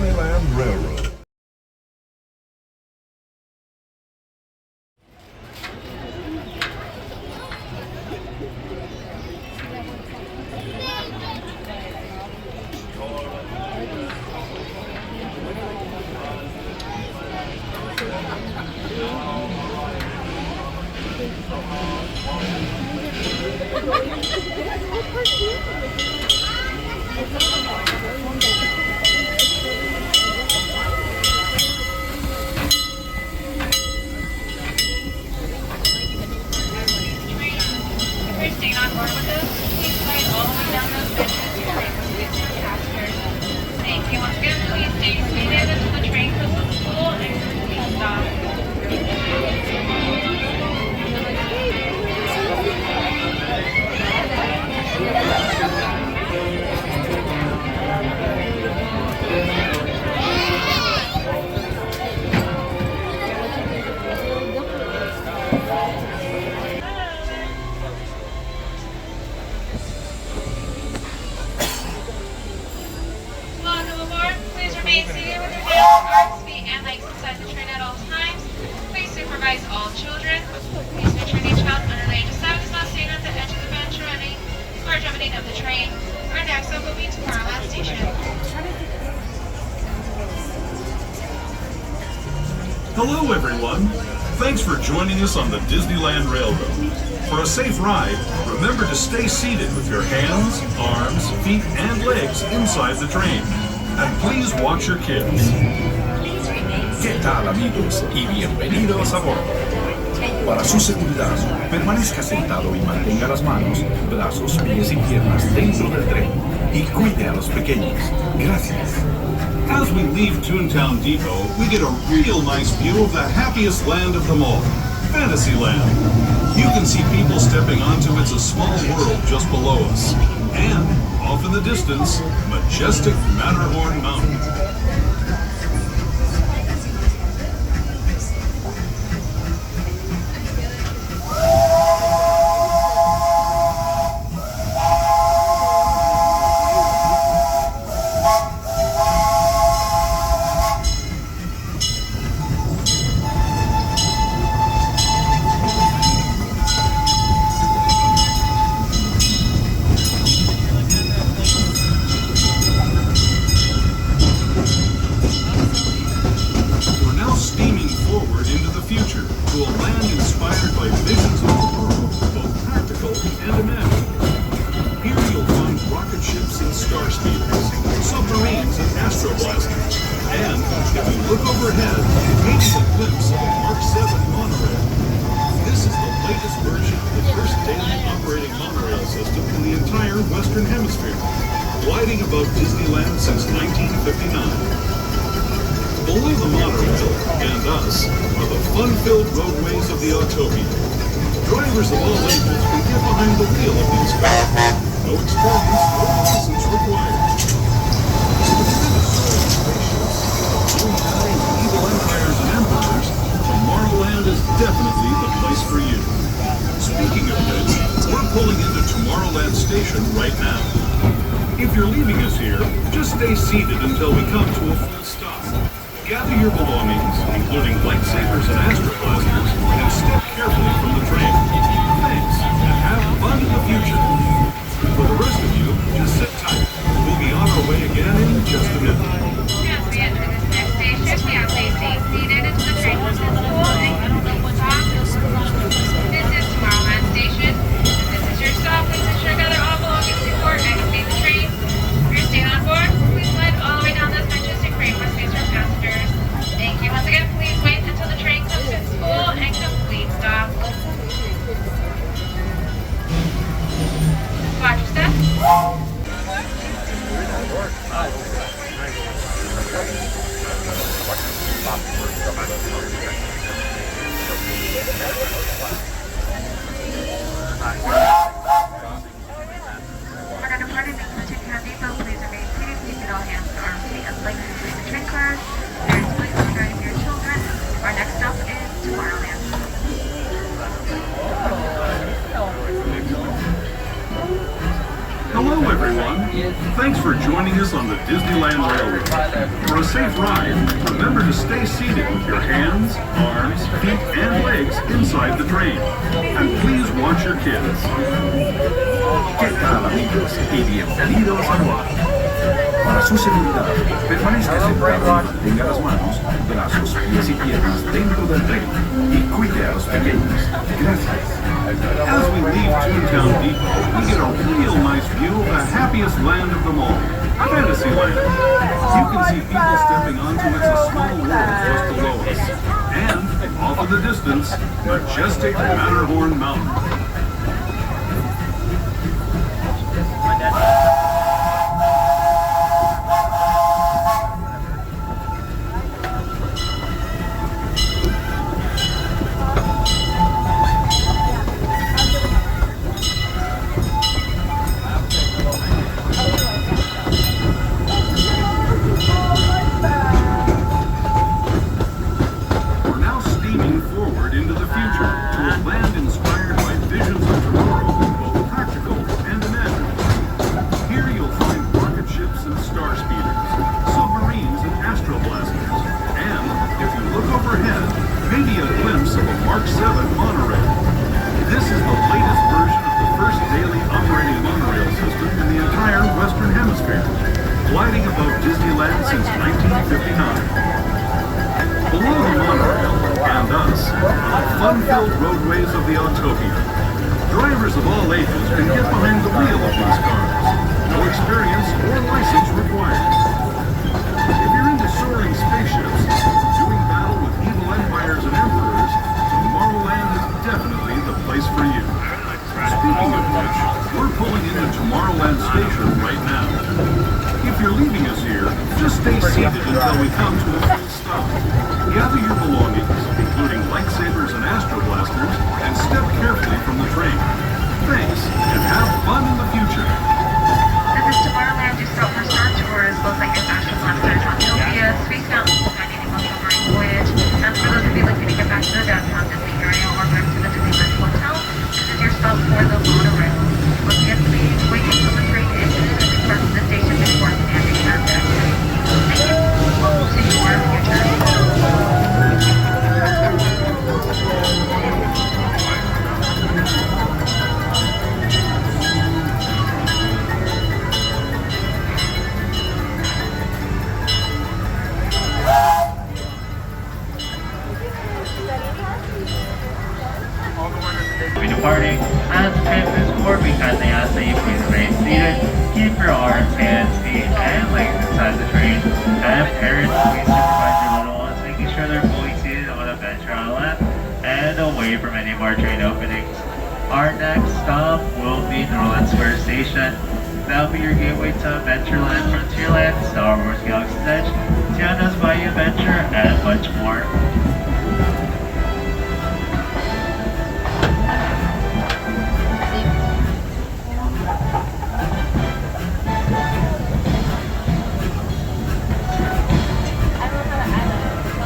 Disneyland Railroad. Hello everyone! Thanks for joining us on the Disneyland Railroad. For a safe ride, remember to stay seated with your hands, arms, feet, and legs inside the train. And please watch your kids. ¿Qué tal amigos? Y bienvenidos a bordo. Para su seguridad, permanezca sentado y mantenga las manos, brazos, pies y piernas dentro del tren. Y cuide a los pequeños. Gracias. As we leave Toontown Depot, we get a real nice view of the happiest land of them all, Fantasyland. You can see people stepping onto It's a Small World just below us. And, off in the distance, majestic Matterhorn Mountain. Gliding above Disneyland since 1959. Below the monorail, and us, are the fun-filled roadways of the Autopia. Drivers of all ages can get behind the wheel of these cars. No experience, no license required. Evil empires and emperors, Tomorrowland is definitely the place for you. Speaking of which, we're pulling into Tomorrowland Station right now. If you're leaving us here, just stay seated until we come to a full stop. Gather your belongings, including lightsabers and astro blasters, and step carefully from the train. Thanks, and have fun in the future. For the rest of you, just sit tight. We'll be on our way again in just a minute. As we enter this next station, we ask that you stay seated until the train comes to school and complete stop. This is Tomorrowland Station. This is your stop. Please ensure to gather all belongings before exiting the train. If you're staying on board, please slide all the way down this benches to create more space for passengers. Thank you once again. Please wait until the train comes to school and complete stop. Watch your step. We're going to part in the Toontown Depot. Please remain seated. Please get all hands to arms, feet, and legs into the train cars. There is please don't drive your children. Our next stop is Tomorrowland. Hello everyone. Thanks for joining us on the Disneyland Railroad. For a safe ride, remember to stay seated with your hands, arms, feet, and legs inside the train. And please watch your kids. ¿Qué tal, amigos? Y bienvenidos a bordo. Para su seguridad, permanezca sentado y mantenga las manos, brazos, pies y piernas dentro del tren y cuide a los pequeños. Gracias. As we leave Toontown Depot, we get a real nice view of the happiest land of them all, Fantasyland. You can see people stepping onto It's a Small World just below us. And, off in the distance, majestic Matterhorn Mountain. Gliding above Disneyland since 1959. Below the monorail and us are the fun-filled roadways of the Autopia. Drivers of all ages can get behind the wheel of these cars. No experience or license required. If you're into soaring spaceships, doing battle with evil empires and emperors, Tomorrowland is definitely the place for you. Speaking of which, we're pulling into Tomorrowland Station right now. If you're leaving us here, just stay seated until we come to a full stop. Gather your belongings, including lightsabers and astro blasters, and step carefully from the train. Thanks, and have fun in the future. This is Tomorrowland. Do stop for Star Tours, both like your astro blasters, Autopia, Space Mountain, Guiding Emotional Marine Voyage. And for those of you looking to get back to the downtown Disney area or back to the Disneyland Hotel, this is your stop for the monorail. Once again, please wait until the train is return to the station before standing at the exit. Thank you. We'll see you on your journey. Departing as the train moves forward, we kindly ask that you please remain seated, keep your arms, hands, feet, and legs inside the train, and parents, please supervise your little ones, making sure they're fully seated on Adventure Island and away from any of our train openings. Our next stop will be Norland Square Station. That'll be your gateway to Adventureland, Frontierland, Star Wars Galaxy's Edge, Tiana's Bayou Adventure, and much more.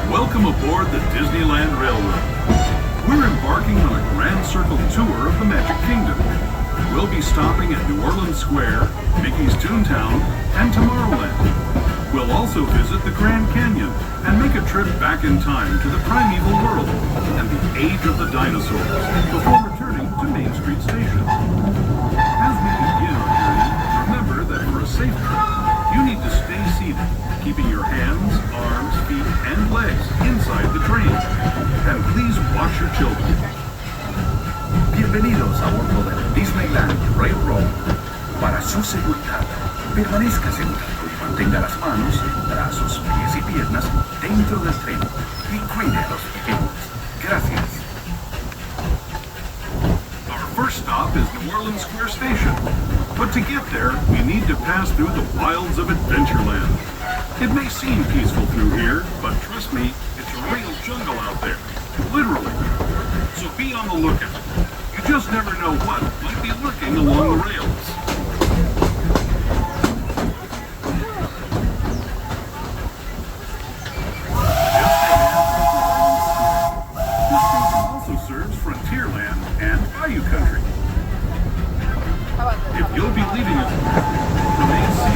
Welcome aboard the Disneyland Railroad. We're embarking on a grand circle tour of the Magic Kingdom. We'll be stopping at New Orleans Square, Mickey's Toontown, and Tomorrowland. We'll also visit the Grand Canyon and make a trip back in time to the primeval world and the age of the dinosaurs before returning to Main Street Station. As we begin our journey, remember that for a safe trip, you need to stay seated, keeping your hands, arms, feet, and legs inside the train. And please watch your children. Bienvenidos a bordo del Disneyland Railroad. Para su seguridad, permanezca sentado y mantenga las manos, brazos, pies y piernas dentro del tren y cuide a los pequeños. Gracias. Our first stop is New Orleans Square Station. But to get there, we need to pass through the wilds of Adventureland. It may seem peaceful through here, but trust me, it's a real jungle out there. Literally. So be on the lookout. You just never know what might be lurking along the rails. This station also serves Frontierland and Bayou Country. If you'll be leaving us, remain seated.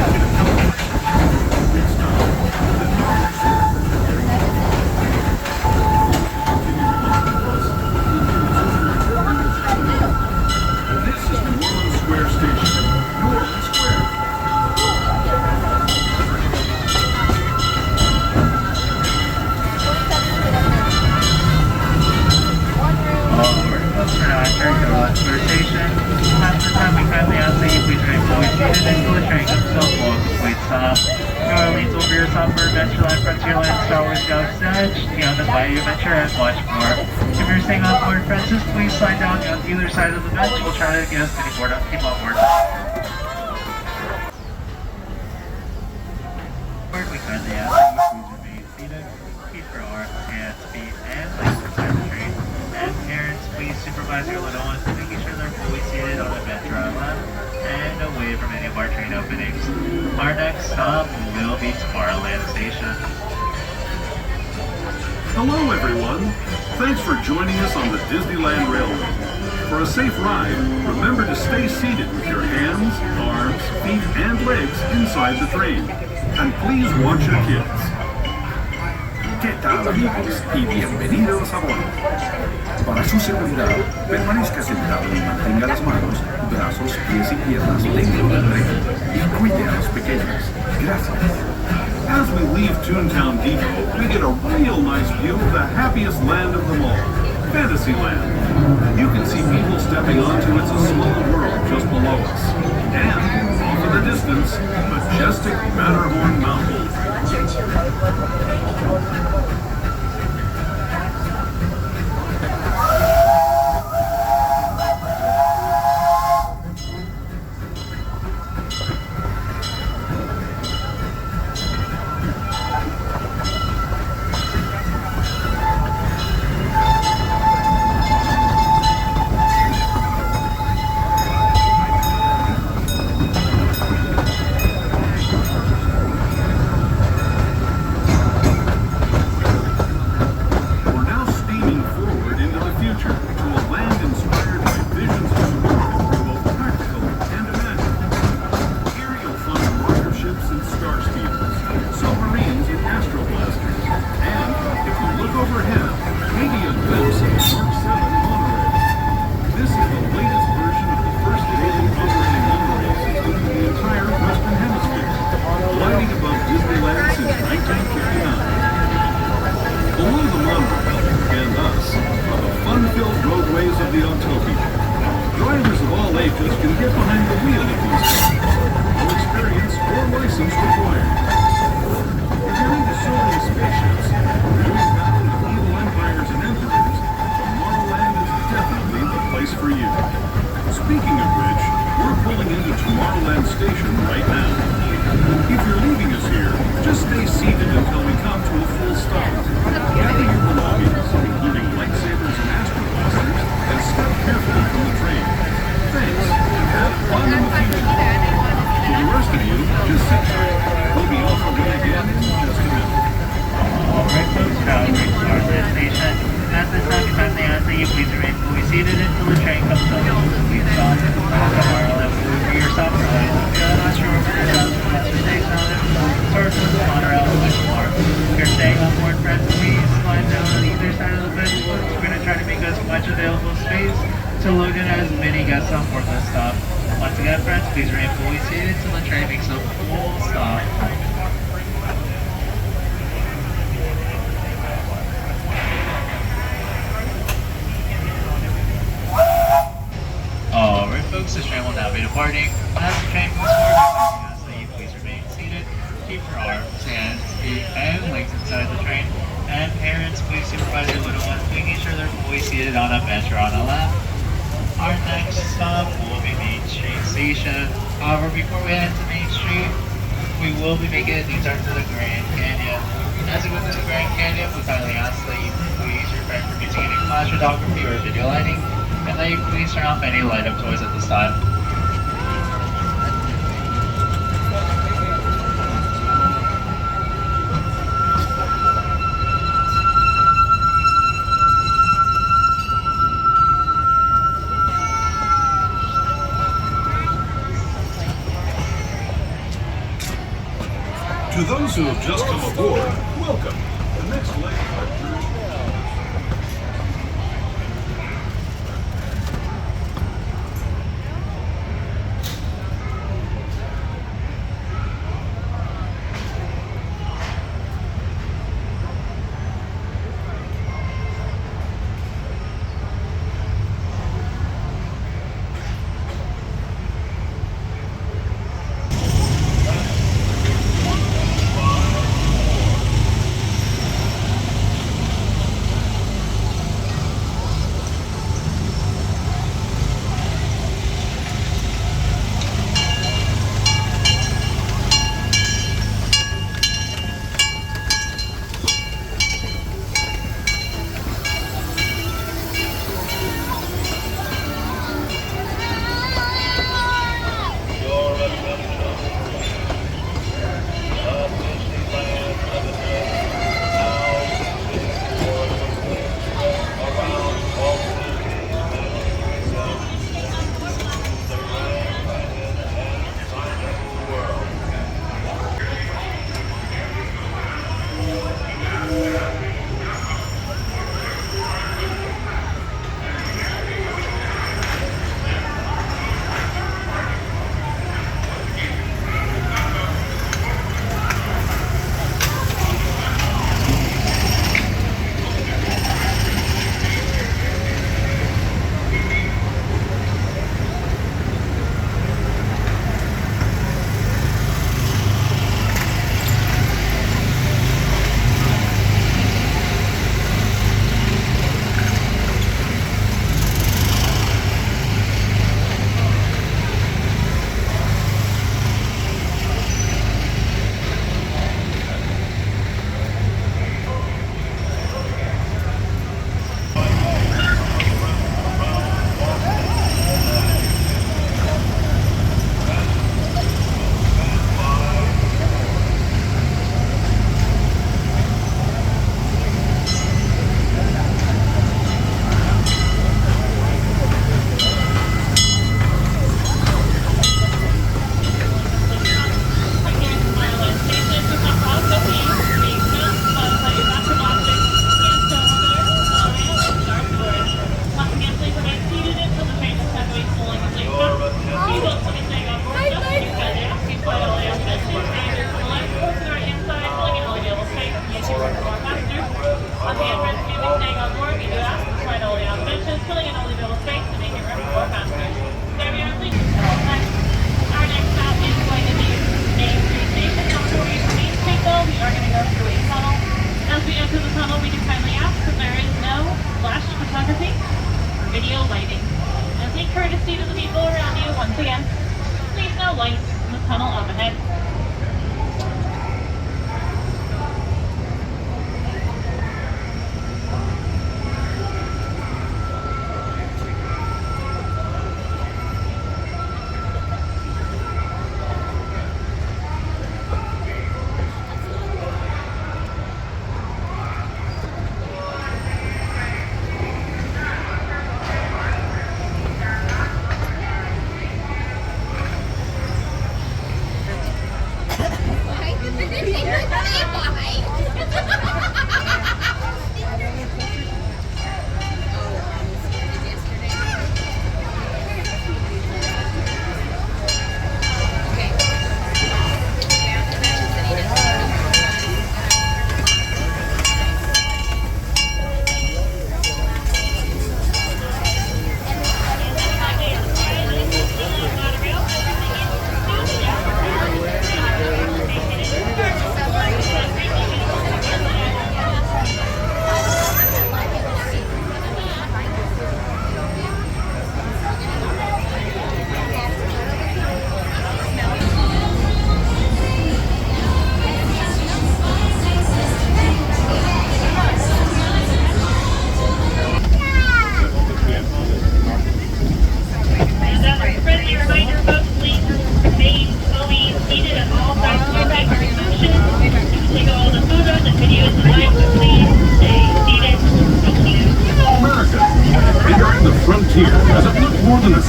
Frontierland Star Wars Galaxy Edge, beyond the Bayou Adventure, and much more. If you're staying on board, friends, just please slide down on either side of the bench. We'll try to get as many people on board. We kindly ask that you please remain seated, keep your arms, hands, feet, and legs inside the train. And parents, please supervise your little ones, making sure they're fully seated on the bench or on left, and away from any of our train openings. Our next stop will be Tomorrowland Station. Hello, everyone. Thanks for joining us on the Disneyland Railroad. For a safe ride, remember to stay seated with your hands, arms, feet, and legs inside the train. And please watch your kids. ¿Qué tal, amigos? Y bienvenidos a bordo. Para su seguridad, permanezca sentado y mantenga las manos, brazos, pies y piernas dentro del tren. Y cuide a los pequeños. Gracias. As we leave Toontown Depot, we get a real nice view of the happiest land of them all, Fantasyland. You can see people stepping onto It's a Small World just below us. And, off in the distance, majestic Matterhorn Mountain. To those who have just come aboard, welcome. The next leg of our journey.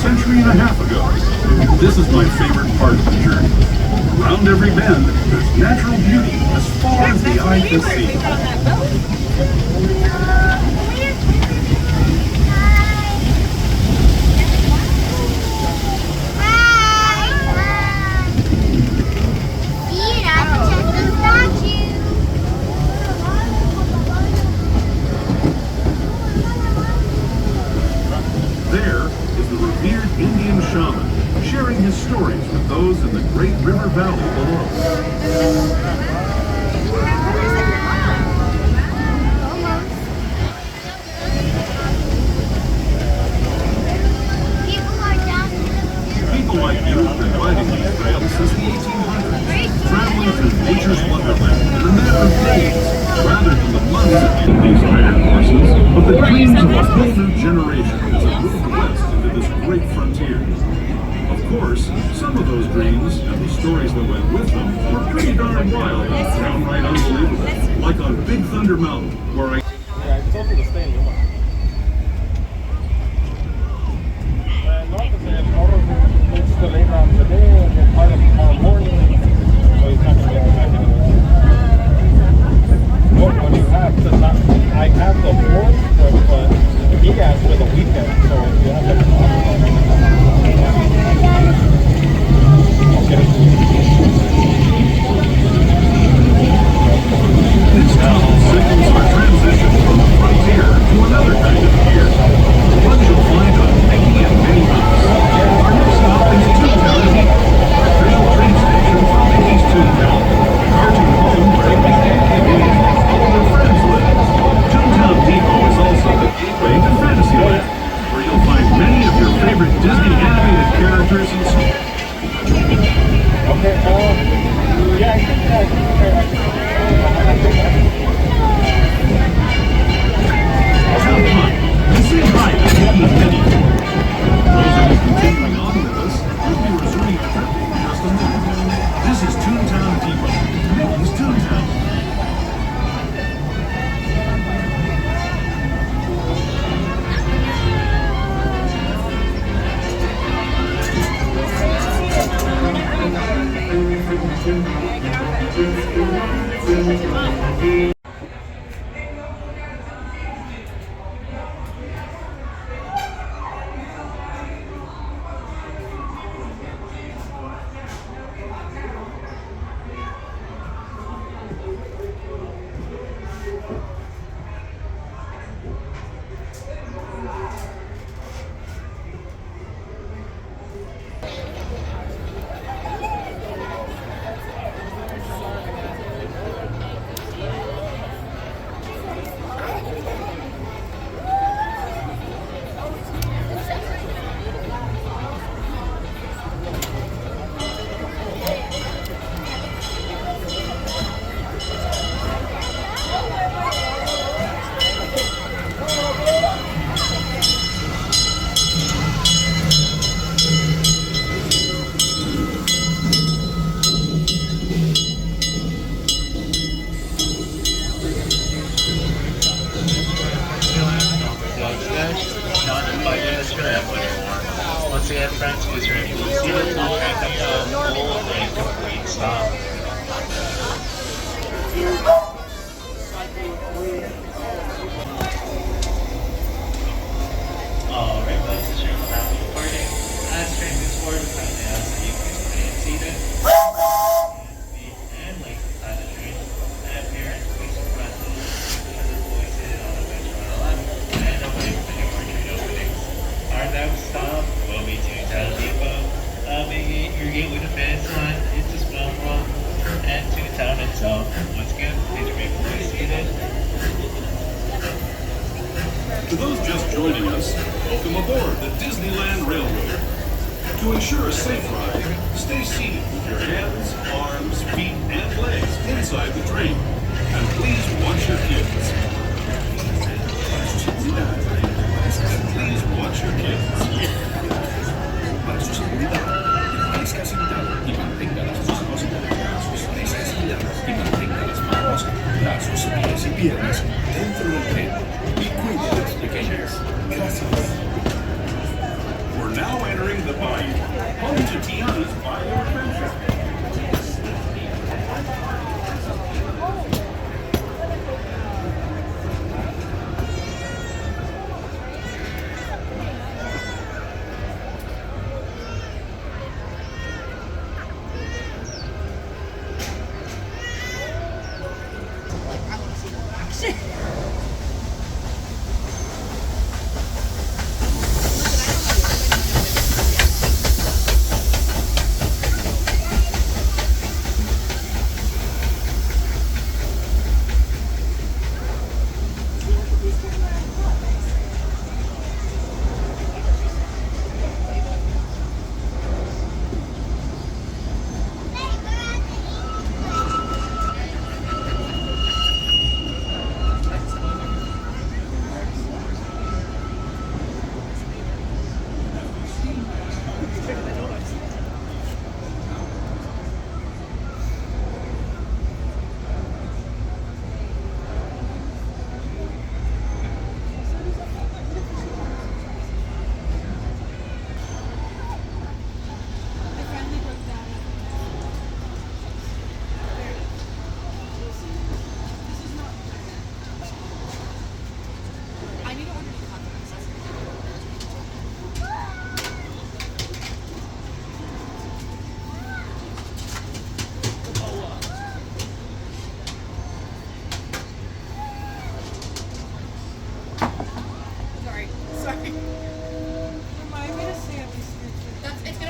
century and a half ago. This is my favorite part of the journey. Around every bend, there's natural beauty as far as the eye can see. There is the revered Indian shaman, sharing his stories with those in the great river valley below. People like you have been riding these trails since the 1800s, traveling through nature's wonderland in a matter of days, rather than the months of these iron horses, but the dreams of a whole new generation as it moved west into this great frontier. Of course, some of those dreams and the stories that went with them were pretty darn wild and downright unbelievable, like on Big Thunder Mountain, where I... Yeah, I told you to stay in Lima. No, because they have all of them still late around today and then part of tomorrow morning. So he's not going to get back anyway. What do you have? I have the fourth, but he has for the weekend. So if you have like an offer, This tunnel signals our transition from the frontier to another kind of gear. One you'll find on many and many routes. Our next stop is Toontown Depot, our official train station for Mickey's Toontown. Carting home where Mickey, Minnie, and all of their friends live. Toontown Depot is also the gateway to Fantasyland, where you'll find many of your favorite Disney animated characters and stories. okay, yeah, I think Have fun and say hi to Mickey and Minnie. Those of you continuing on with us, we'll be resuming the trip in just a moment. This is Toontown Depot, Mickey's Toontown. Once again, friends, please remember to see the contract up to full and complete stop. Alright, ladies and gentlemen, now we're departing. As train moves forward, we kindly ask that you please remain seated. Feet and legs inside the train. And parents, please press the boys seated on the bench on the left and away from any more train openings. Our next stop will be Toontown Depot. Your gateway to Fantasyland is to Spellrock and Toontown itself. Once again, please remain fully seated. To those just joining us, welcome aboard the Disneyland Railroad. To ensure a safe ride, stay seated with your hands, arms, feet, and legs inside the train. And please watch your kids. Please watch your kids. Para su seguridad, permanezca sentado y mantenga las manos, brazos, y mantenga las manos, brazos, pies y piernas dentro del tren y cuide a las pequeñas. Gracias. We're now entering the Bayou, home to Tiana's Bayou Adventure.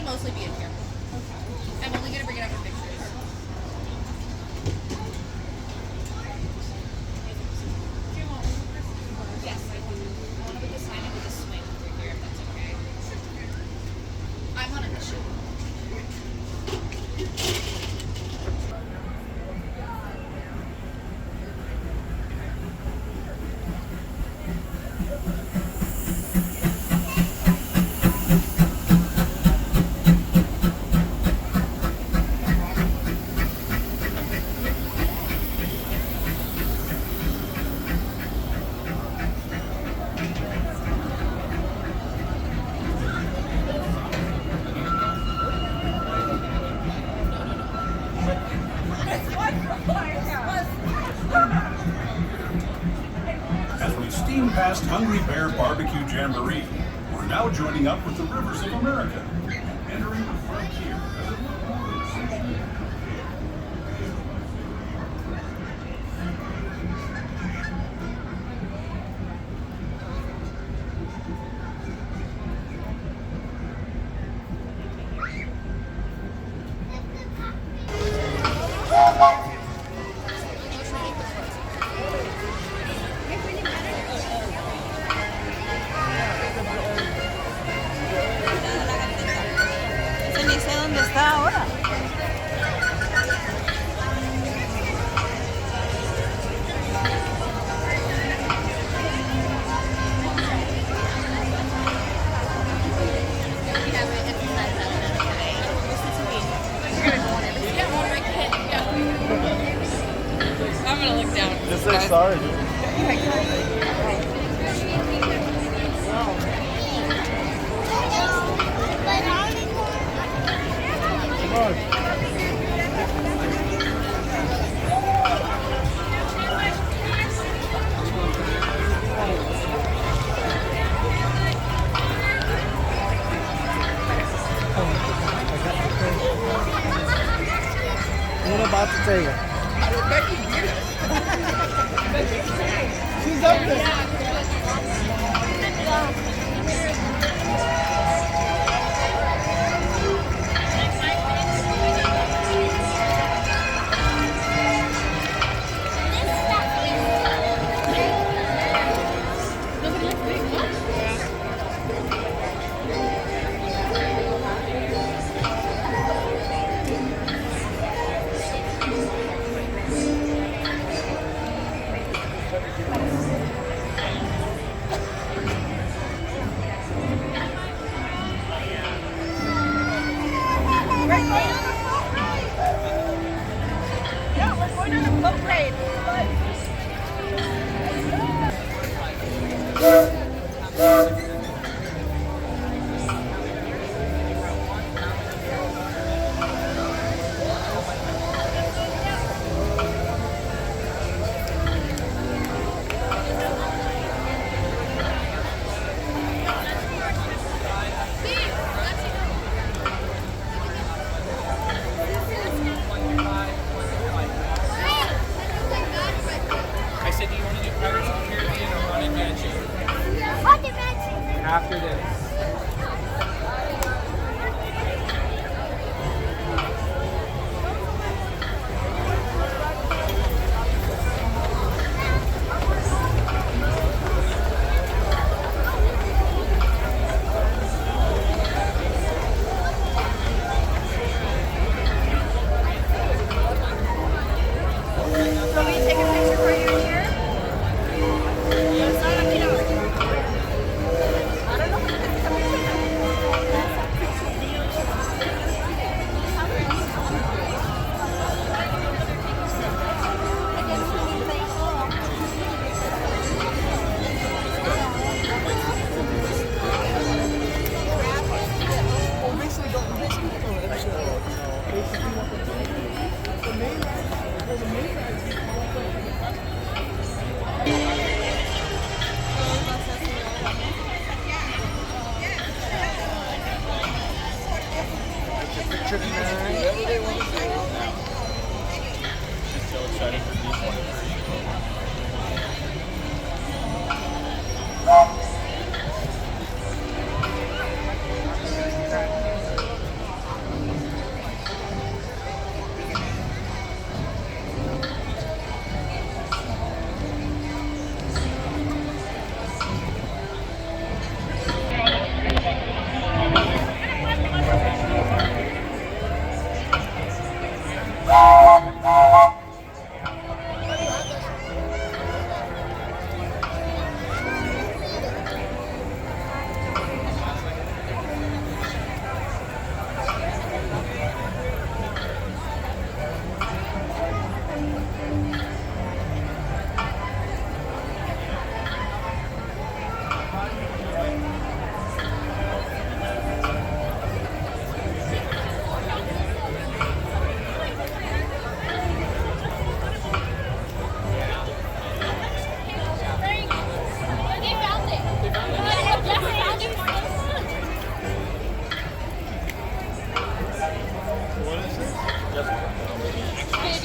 Mostly be in here. Okay. I'm only gonna bring it up for pictures. Do you want one? Yes, I do. I want to put the sign up with a swing over here, if that's okay. I'm on a mission. As we steam past Hungry Bear Barbecue Jamboree, we're now joining up with the Rivers of America, entering the frontier. Ni sé dónde está ahora. I'm gonna look down. Just say sorry. Come on. What about to tell you? She's up there. after this. So we take a picture for you here? I don't know.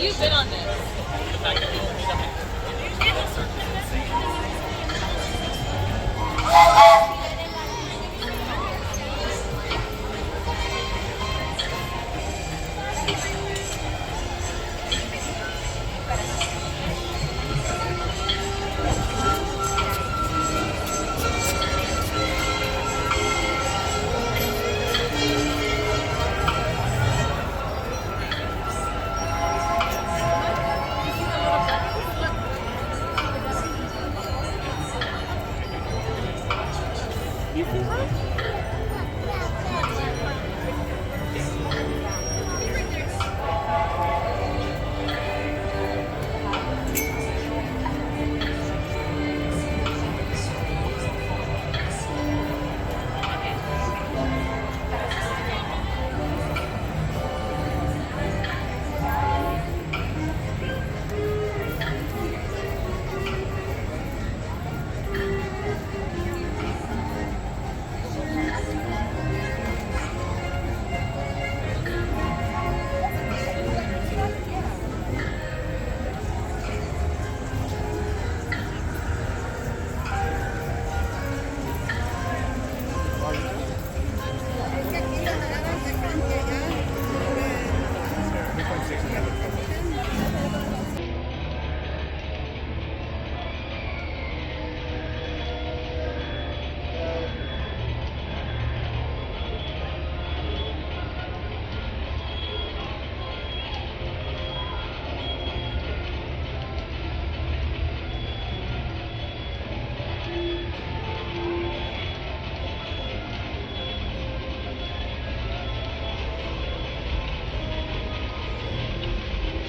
You've been on this.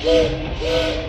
Yeah.